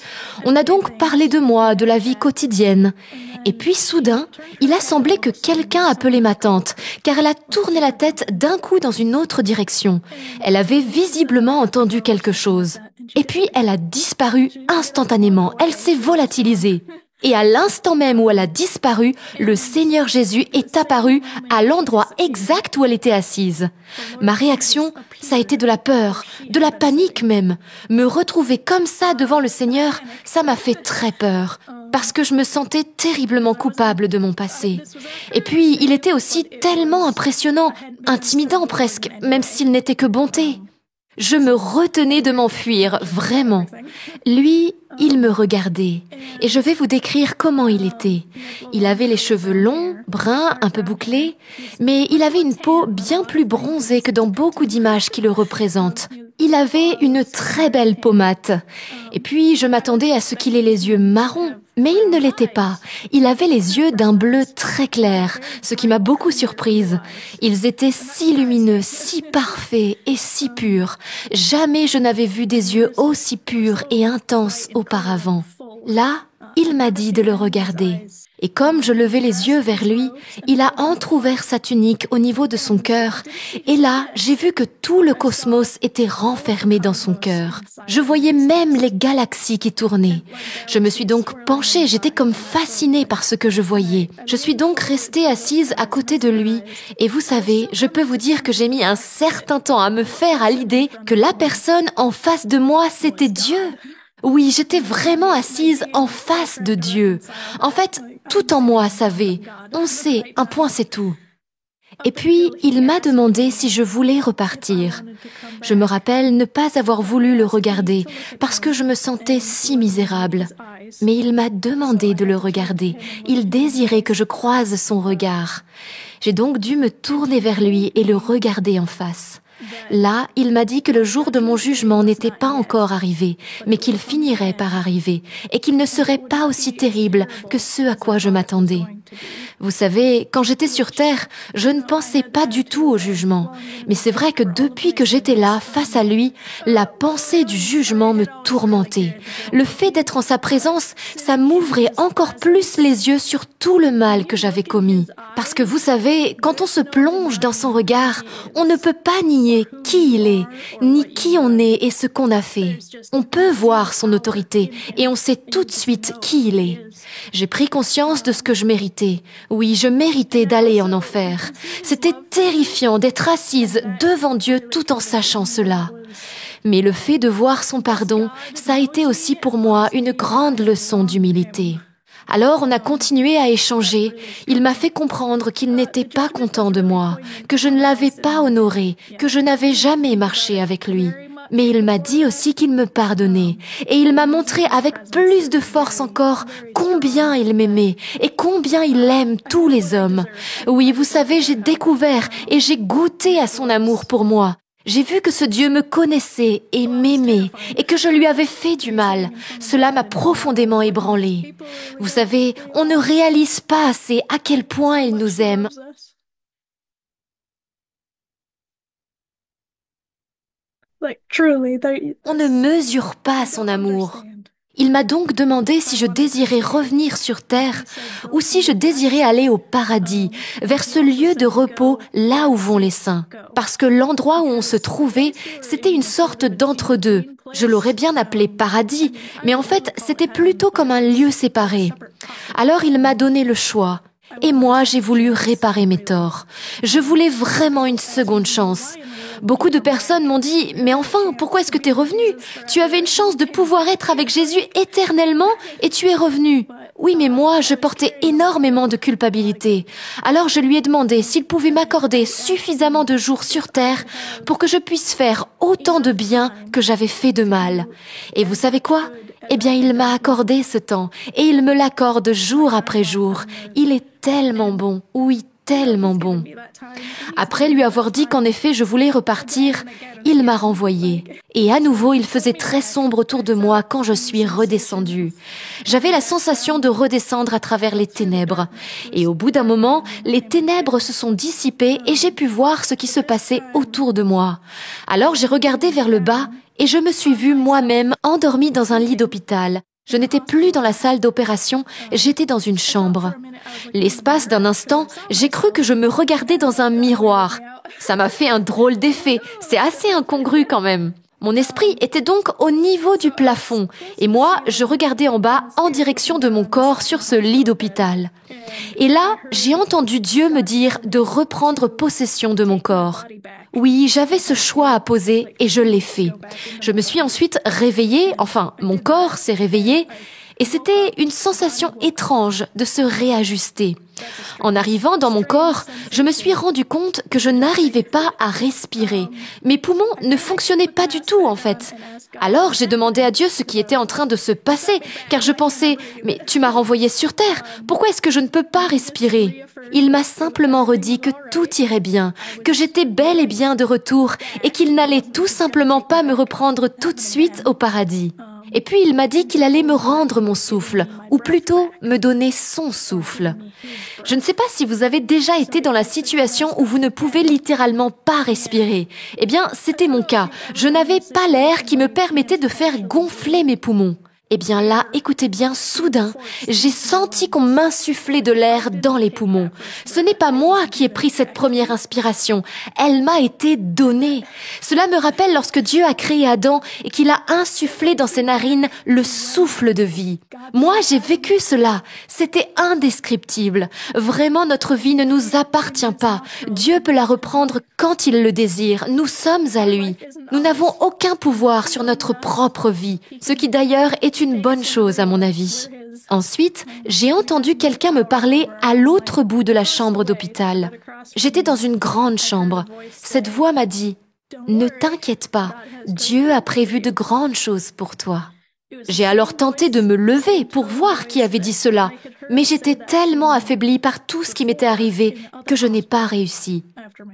B: On a donc parlé de moi, de la vie quotidienne. Et puis soudain, il a semblé que quelqu'un appelait ma tante, car elle a tourné la tête d'un coup dans une autre direction. Elle avait visiblement entendu quelque chose. Et puis elle a disparu instantanément, elle s'est volatilisée. Et à l'instant même où elle a disparu, le Seigneur Jésus est apparu à l'endroit exact où elle était assise. Ma réaction, ça a été de la peur, de la panique même. Me retrouver comme ça devant le Seigneur, ça m'a fait très peur, parce que je me sentais terriblement coupable de mon passé. Et puis, il était aussi tellement impressionnant, intimidant presque, même s'il n'était que bonté. Je me retenais de m'enfuir, vraiment. Lui, il me regardait, et je vais vous décrire comment il était. Il avait les cheveux longs, bruns, un peu bouclés, mais il avait une peau bien plus bronzée que dans beaucoup d'images qui le représentent. Il avait une très belle peau mate. Et puis, je m'attendais à ce qu'il ait les yeux marrons, mais il ne l'était pas. Il avait les yeux d'un bleu très clair, ce qui m'a beaucoup surprise. Ils étaient si lumineux, si parfaits et si purs. Jamais je n'avais vu des yeux aussi purs et intenses auparavant. Là, il m'a dit de le regarder. Et comme je levais les yeux vers lui, il a entrouvert sa tunique au niveau de son cœur. Et là, j'ai vu que tout le cosmos était renfermé dans son cœur. Je voyais même les galaxies qui tournaient. Je me suis donc penchée, j'étais comme fascinée par ce que je voyais. Je suis donc restée assise à côté de lui. Et vous savez, je peux vous dire que j'ai mis un certain temps à me faire à l'idée que la personne en face de moi, c'était Dieu. Oui, j'étais vraiment assise en face de Dieu. En fait, tout en moi savait. On sait, un point c'est tout. Et puis, il m'a demandé si je voulais repartir. Je me rappelle ne pas avoir voulu le regarder parce que je me sentais si misérable. Mais il m'a demandé de le regarder. Il désirait que je croise son regard. J'ai donc dû me tourner vers lui et le regarder en face. Là, il m'a dit que le jour de mon jugement n'était pas encore arrivé, mais qu'il finirait par arriver, et qu'il ne serait pas aussi terrible que ce à quoi je m'attendais. Vous savez, quand j'étais sur Terre, je ne pensais pas du tout au jugement. Mais c'est vrai que depuis que j'étais là, face à lui, la pensée du jugement me tourmentait. Le fait d'être en sa présence, ça m'ouvrait encore plus les yeux sur tout le mal que j'avais commis. Parce que vous savez, quand on se plonge dans son regard, on ne peut pas nier qui il est, ni qui on est et ce qu'on a fait. On peut voir son autorité et on sait tout de suite qui il est. J'ai pris conscience de ce que je méritais. Oui, je méritais d'aller en enfer. C'était terrifiant d'être assise devant Dieu tout en sachant cela. Mais le fait de voir son pardon, ça a été aussi pour moi une grande leçon d'humilité. Alors on a continué à échanger. Il m'a fait comprendre qu'il n'était pas content de moi, que je ne l'avais pas honoré, que je n'avais jamais marché avec lui. Mais il m'a dit aussi qu'il me pardonnait, et il m'a montré avec plus de force encore combien il m'aimait et combien il aime tous les hommes. Oui, vous savez, j'ai découvert et j'ai goûté à son amour pour moi. J'ai vu que ce Dieu me connaissait et m'aimait et que je lui avais fait du mal. Cela m'a profondément ébranlée. Vous savez, on ne réalise pas assez à quel point il nous aime. On ne mesure pas son amour. Il m'a donc demandé si je désirais revenir sur terre ou si je désirais aller au paradis, vers ce lieu de repos là où vont les saints. Parce que l'endroit où on se trouvait, c'était une sorte d'entre-deux. Je l'aurais bien appelé paradis, mais en fait, c'était plutôt comme un lieu séparé. Alors il m'a donné le choix. Et moi, j'ai voulu réparer mes torts. Je voulais vraiment une seconde chance. Beaucoup de personnes m'ont dit « Mais enfin, pourquoi est-ce que tu es revenu? Tu avais une chance de pouvoir être avec Jésus éternellement et tu es revenu. » Oui, mais moi, je portais énormément de culpabilité. Alors je lui ai demandé s'il pouvait m'accorder suffisamment de jours sur terre pour que je puisse faire autant de bien que j'avais fait de mal. Et vous savez quoi? Eh bien, il m'a accordé ce temps et il me l'accorde jour après jour. Il est tellement bon, oui, tellement bon. Après lui avoir dit qu'en effet je voulais repartir, il m'a renvoyée. Et à nouveau, il faisait très sombre autour de moi quand je suis redescendue. J'avais la sensation de redescendre à travers les ténèbres. Et au bout d'un moment, les ténèbres se sont dissipées et j'ai pu voir ce qui se passait autour de moi. Alors j'ai regardé vers le bas et je me suis vue moi-même endormie dans un lit d'hôpital. Je n'étais plus dans la salle d'opération, j'étais dans une chambre. L'espace d'un instant, j'ai cru que je me regardais dans un miroir. Ça m'a fait un drôle d'effet, c'est assez incongru quand même. Mon esprit était donc au niveau du plafond et moi, je regardais en bas en direction de mon corps sur ce lit d'hôpital. Et là, j'ai entendu Dieu me dire de reprendre possession de mon corps. Oui, j'avais ce choix à poser et je l'ai fait. Je me suis ensuite réveillée, enfin, mon corps s'est réveillé et c'était une sensation étrange de se réajuster. En arrivant dans mon corps, je me suis rendu compte que je n'arrivais pas à respirer. Mes poumons ne fonctionnaient pas du tout en fait. Alors j'ai demandé à Dieu ce qui était en train de se passer, car je pensais « Mais tu m'as renvoyé sur terre, pourquoi est-ce que je ne peux pas respirer ?» Il m'a simplement redit que tout irait bien, que j'étais bel et bien de retour et qu'il n'allait tout simplement pas me reprendre tout de suite au paradis. Et puis il m'a dit qu'il allait me rendre mon souffle, ou plutôt me donner son souffle. Je ne sais pas si vous avez déjà été dans la situation où vous ne pouvez littéralement pas respirer. Eh bien, c'était mon cas. Je n'avais pas l'air qui me permettait de faire gonfler mes poumons. Eh bien là, écoutez bien, soudain, j'ai senti qu'on m'insufflait de l'air dans les poumons. Ce n'est pas moi qui ai pris cette première inspiration, elle m'a été donnée. Cela me rappelle lorsque Dieu a créé Adam et qu'il a insufflé dans ses narines le souffle de vie. Moi, j'ai vécu cela, c'était indescriptible. Vraiment, notre vie ne nous appartient pas. Dieu peut la reprendre quand il le désire, nous sommes à lui. Nous n'avons aucun pouvoir sur notre propre vie, ce qui d'ailleurs est une bonne chose à mon avis. Ensuite, j'ai entendu quelqu'un me parler à l'autre bout de la chambre d'hôpital. J'étais dans une grande chambre. Cette voix m'a dit « Ne t'inquiète pas, Dieu a prévu de grandes choses pour toi. » J'ai alors tenté de me lever pour voir qui avait dit cela, mais j'étais tellement affaiblie par tout ce qui m'était arrivé que je n'ai pas réussi.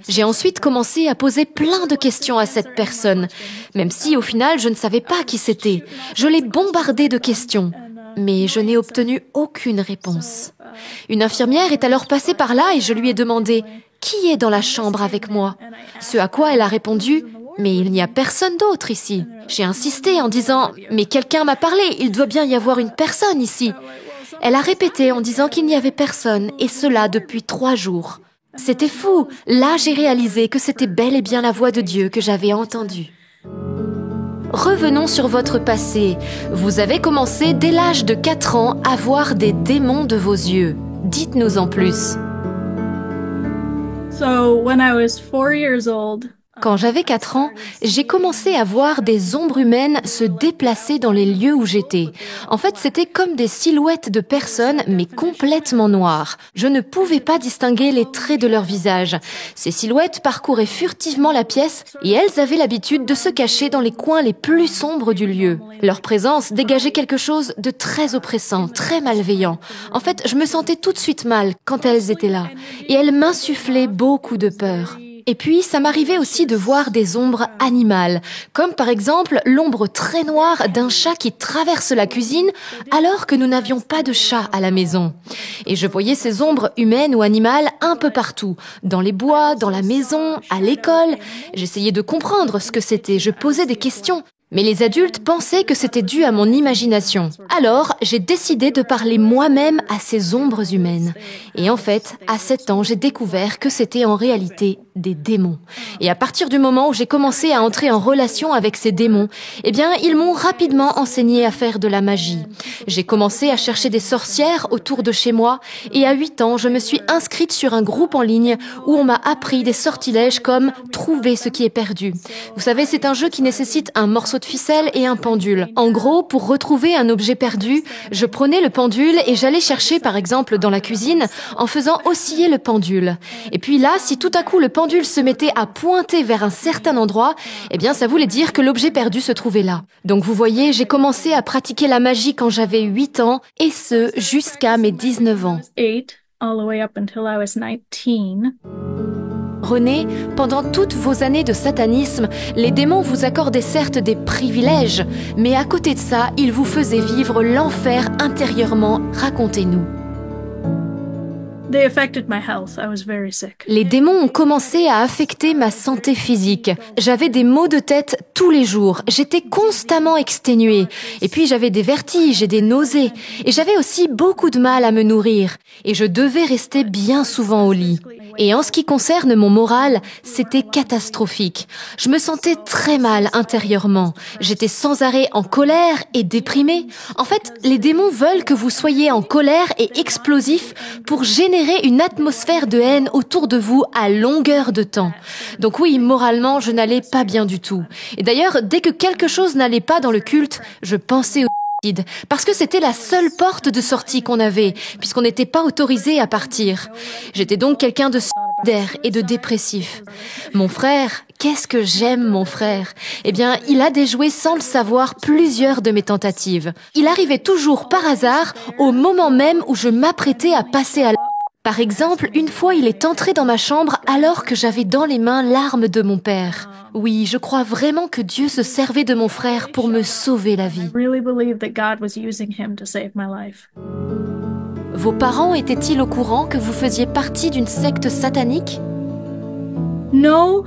B: J'ai ensuite commencé à poser plein de questions à cette personne, même si au final je ne savais pas qui c'était. Je l'ai bombardée de questions, mais je n'ai obtenu aucune réponse. Une infirmière est alors passée par là et je lui ai demandé « Qui est dans la chambre avec moi ?» Ce à quoi elle a répondu « Mais il n'y a personne d'autre ici. » J'ai insisté en disant « Mais quelqu'un m'a parlé, il doit bien y avoir une personne ici. » Elle a répété en disant qu'il n'y avait personne, et cela depuis 3 jours. C'était fou. Là, j'ai réalisé que c'était bel et bien la voix de Dieu que j'avais entendue. Revenons sur votre passé. Vous avez commencé dès l'âge de 4 ans à voir des démons de vos yeux. Dites-nous en plus.
C: So when I was 4 years old,
B: Quand j'avais 4 ans, j'ai commencé à voir des ombres humaines se déplacer dans les lieux où j'étais. En fait, c'était comme des silhouettes de personnes, mais complètement noires. Je ne pouvais pas distinguer les traits de leur visage. Ces silhouettes parcouraient furtivement la pièce et elles avaient l'habitude de se cacher dans les coins les plus sombres du lieu. Leur présence dégageait quelque chose de très oppressant, très malveillant. En fait, je me sentais tout de suite mal quand elles étaient là. Et elles m'insufflaient beaucoup de peur. Et puis, ça m'arrivait aussi de voir des ombres animales, comme par exemple l'ombre très noire d'un chat qui traverse la cuisine alors que nous n'avions pas de chat à la maison. Et je voyais ces ombres humaines ou animales un peu partout, dans les bois, dans la maison, à l'école. J'essayais de comprendre ce que c'était, je posais des questions. Mais les adultes pensaient que c'était dû à mon imagination. Alors, j'ai décidé de parler moi-même à ces ombres humaines. Et en fait, à 7 ans, j'ai découvert que c'était en réalité des démons. Et à partir du moment où j'ai commencé à entrer en relation avec ces démons, eh bien, ils m'ont rapidement enseigné à faire de la magie. J'ai commencé à chercher des sorcières autour de chez moi et à 8 ans, je me suis inscrite sur un groupe en ligne où on m'a appris des sortilèges comme « trouver ce qui est perdu ». Vous savez, c'est un jeu qui nécessite un morceau de ficelle et un pendule. En gros, pour retrouver un objet perdu, je prenais le pendule et j'allais chercher par exemple dans la cuisine en faisant osciller le pendule. Et puis là, si tout à coup le pendule se mettait à pointer vers un certain endroit, eh bien ça voulait dire que l'objet perdu se trouvait là. Donc vous voyez, j'ai commencé à pratiquer la magie quand j'avais 8 ans et ce jusqu'à mes 19 ans.
C: 8, all the way up until I was 19.
B: Renée, pendant toutes vos années de satanisme, les démons vous accordaient certes des privilèges, mais à côté de ça, ils vous faisaient vivre l'enfer intérieurement. Racontez-nous.
C: They affected my health. I was very sick.
B: Les démons ont commencé à affecter ma santé physique. J'avais des maux de tête tous les jours. J'étais constamment exténuée. Et puis j'avais des vertiges et des nausées. Et j'avais aussi beaucoup de mal à me nourrir. Et je devais rester bien souvent au lit. Et en ce qui concerne mon moral, c'était catastrophique. Je me sentais très mal intérieurement. J'étais sans arrêt en colère et déprimée. En fait, les démons veulent que vous soyez en colère et explosif pour générer une atmosphère de haine autour de vous à longueur de temps. Donc oui, moralement, je n'allais pas bien du tout. Et d'ailleurs, dès que quelque chose n'allait pas dans le culte, je pensais au suicide, parce que c'était la seule porte de sortie qu'on avait, puisqu'on n'était pas autorisé à partir. J'étais donc quelqu'un de suicidaire et de dépressif. Mon frère, qu'est-ce que j'aime mon frère? Eh bien, il a déjoué sans le savoir plusieurs de mes tentatives. Il arrivait toujours par hasard au moment même où je m'apprêtais à passer à Par exemple, une fois, il est entré dans ma chambre alors que j'avais dans les mains l'arme de mon père. Oui, je crois vraiment que Dieu se servait de mon frère pour me sauver la vie.
C: I really believe that God was using him to save my life.
B: Vos parents étaient-ils au courant que vous faisiez partie d'une secte satanique?
C: No,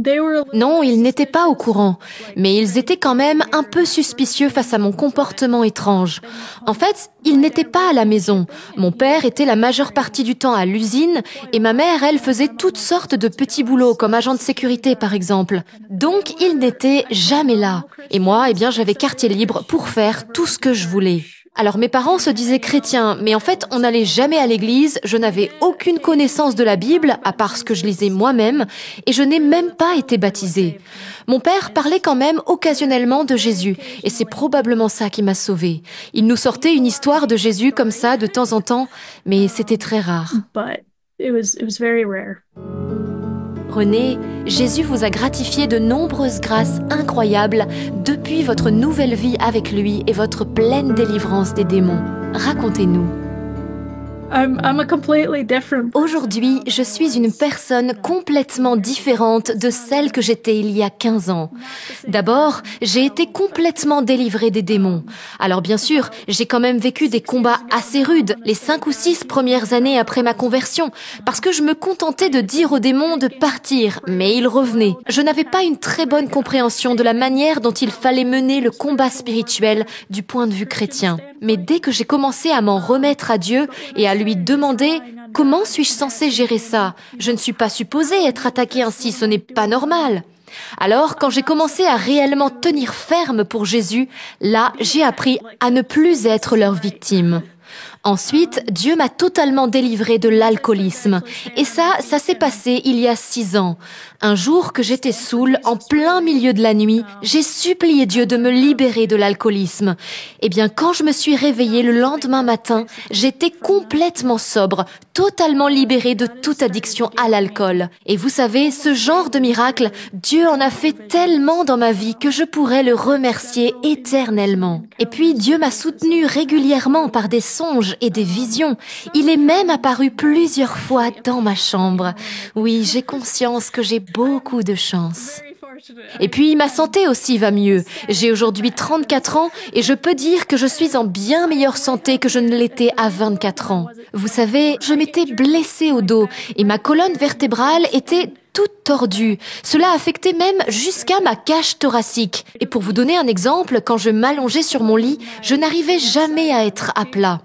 C: they were.
B: Non, ils n'étaient pas au courant, mais ils étaient quand même un peu suspicieux face à mon comportement étrange. En fait, ils n'étaient pas à la maison. Mon père était la majeure partie du temps à l'usine et ma mère, elle, faisait toutes sortes de petits boulots, comme agent de sécurité par exemple. Donc, ils n'étaient jamais là. Et moi, eh bien, j'avais quartier libre pour faire tout ce que je voulais. Alors mes parents se disaient chrétiens, mais en fait on n'allait jamais à l'église, je n'avais aucune connaissance de la Bible, à part ce que je lisais moi-même, et je n'ai même pas été baptisée. Mon père parlait quand même occasionnellement de Jésus, et c'est probablement ça qui m'a sauvée. Il nous sortait une histoire de Jésus comme ça de temps en temps, mais c'était très rare.
C: But it was very rare.
B: Renée, Jésus vous a gratifié de nombreuses grâces incroyables depuis votre nouvelle vie avec lui et votre pleine délivrance des démons. Racontez-nous.
C: I'm a completely different.
B: Aujourd'hui, je suis une personne complètement différente de celle que j'étais il y a 15 ans. D'abord, j'ai été complètement délivrée des démons. Alors bien sûr, j'ai quand même vécu des combats assez rudes les 5 ou 6 premières années après ma conversion, parce que je me contentais de dire aux démons de partir, mais ils revenaient. Je n'avais pas une très bonne compréhension de la manière dont il fallait mener le combat spirituel du point de vue chrétien. Mais dès que j'ai commencé à m'en remettre à Dieu et à lui demander « Comment suis-je censée gérer ça? Je ne suis pas supposée être attaquée ainsi, ce n'est pas normal. » Alors, quand j'ai commencé à réellement tenir ferme pour Jésus, là, j'ai appris à ne plus être leur victime. Ensuite, Dieu m'a totalement délivrée de l'alcoolisme. Et ça s'est passé il y a 6 ans. Un jour que j'étais saoule, en plein milieu de la nuit, j'ai supplié Dieu de me libérer de l'alcoolisme. Eh bien, quand je me suis réveillée le lendemain matin, j'étais complètement sobre, totalement libérée de toute addiction à l'alcool. Et vous savez, ce genre de miracle, Dieu en a fait tellement dans ma vie que je pourrais le remercier éternellement. Et puis, Dieu m'a soutenue régulièrement par des songes et des visions. Il est même apparu plusieurs fois dans ma chambre. Oui, j'ai conscience que j'ai beaucoup de chance. Et puis, ma santé aussi va mieux. J'ai aujourd'hui 34 ans et je peux dire que je suis en bien meilleure santé que je ne l'étais à 24 ans. Vous savez, je m'étais blessée au dos et ma colonne vertébrale était toute tordue. Cela affectait même jusqu'à ma cage thoracique. Et pour vous donner un exemple, quand je m'allongeais sur mon lit, je n'arrivais jamais à être à plat.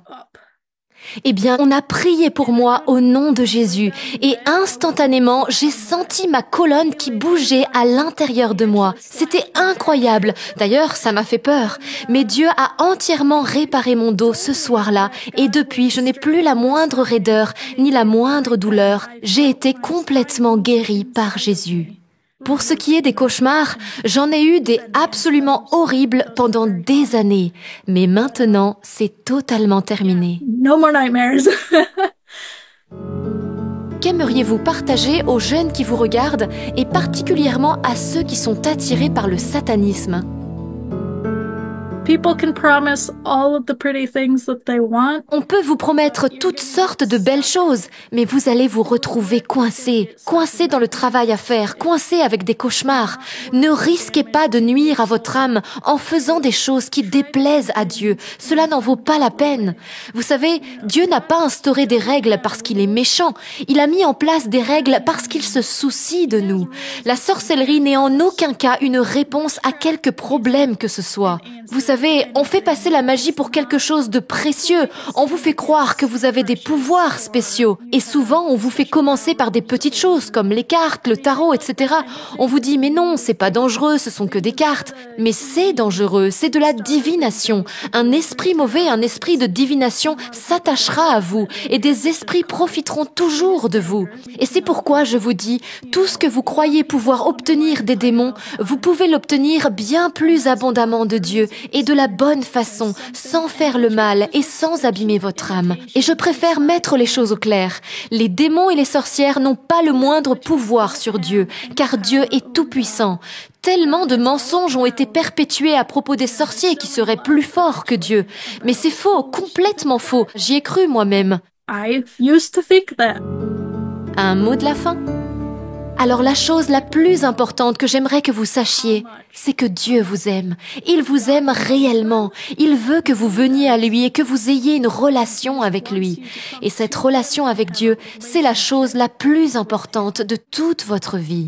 B: Eh bien, on a prié pour moi au nom de Jésus et instantanément, j'ai senti ma colonne qui bougeait à l'intérieur de moi. C'était incroyable. D'ailleurs, ça m'a fait peur. Mais Dieu a entièrement réparé mon dos ce soir-là et depuis, je n'ai plus la moindre raideur ni la moindre douleur. J'ai été complètement guérie par Jésus. Pour ce qui est des cauchemars, j'en ai eu des absolument horribles pendant des années. Mais maintenant, c'est totalement terminé.
C: No more nightmares.
B: Qu'aimeriez-vous partager aux jeunes qui vous regardent et particulièrement à ceux qui sont attirés par le satanisme?
C: People can promise all of the pretty things that they want.
B: On peut vous promettre toutes sortes de belles choses, mais vous allez vous retrouver coincé dans le travail à faire, coincé avec des cauchemars. Ne risquez pas de nuire à votre âme en faisant des choses qui déplaisent à Dieu. Cela n'en vaut pas la peine. Vous savez, Dieu n'a pas instauré des règles parce qu'il est méchant. Il a mis en place des règles parce qu'il se soucie de nous. La sorcellerie n'est en aucun cas une réponse à quelque problème que ce soit. Vous savez, on fait passer la magie pour quelque chose de précieux. On vous fait croire que vous avez des pouvoirs spéciaux. Et souvent, on vous fait commencer par des petites choses comme les cartes, le tarot, etc. On vous dit, mais non, c'est pas dangereux, ce sont que des cartes. Mais c'est dangereux, c'est de la divination. Un esprit mauvais, un esprit de divination s'attachera à vous et des esprits profiteront toujours de vous. Et c'est pourquoi je vous dis, tout ce que vous croyez pouvoir obtenir des démons, vous pouvez l'obtenir bien plus abondamment de Dieu et de la bonne façon, sans faire le mal et sans abîmer votre âme. Et je préfère mettre les choses au clair. Les démons et les sorcières n'ont pas le moindre pouvoir sur Dieu, car Dieu est tout-puissant. Tellement de mensonges ont été perpétués à propos des sorciers qui seraient plus forts que Dieu. Mais c'est faux, complètement faux. J'y ai cru moi-même.
C: I used to think that.
B: Un mot de la fin? Alors la chose la plus importante que j'aimerais que vous sachiez, c'est que Dieu vous aime. Il vous aime réellement. Il veut que vous veniez à lui et que vous ayez une relation avec lui. Et cette relation avec Dieu, c'est la chose la plus importante de toute votre vie.